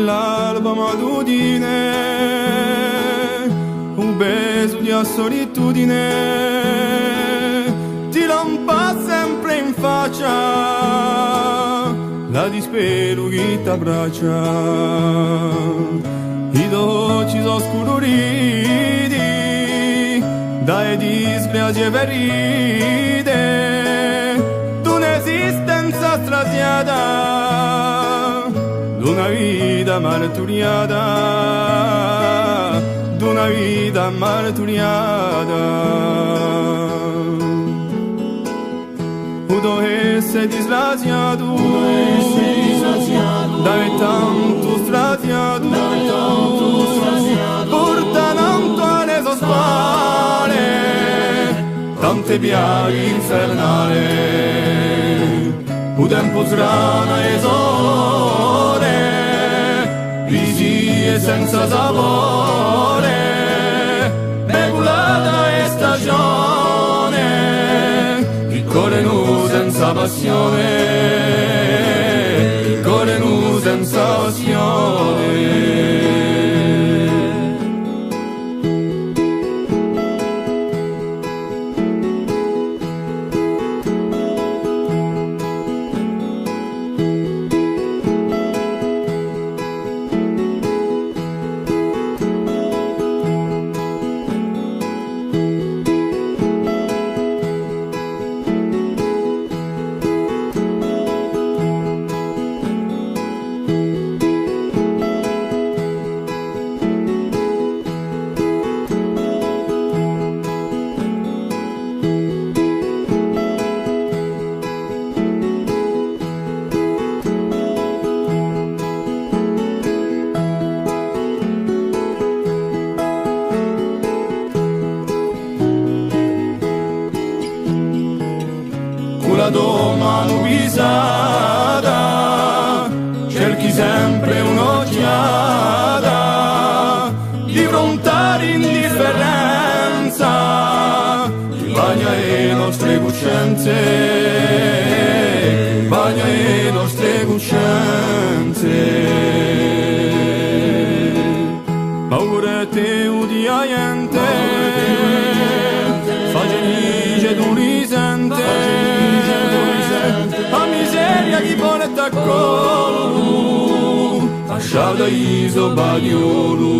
l'alba madudine, un beso di solitudine, ti lampa sempre in faccia, la dispero che t'abbraccia, i dolci oscuriti, dai disgrazie ferite, d'un'esistenza straziata, d'una vita marturiata, d'una vita marturiata. Udo sei disgraziato, dai tanto straziato, porta tanto alle sospare, tante piaghe infernali, un tempo strana e sole, visie senza sapore, speculata e stagione, piccole nu senza passione, piccole nu senza passione. La tua mano pisata, cerchi sempre un'occhiata di fronte all'indifferenza, bagna le nostre coscienze, bagna le nostre coscienze. Paura te udia niente, fa felice tu risente, la miseria chi vuole t'accolo, lasciata iso bagliolo,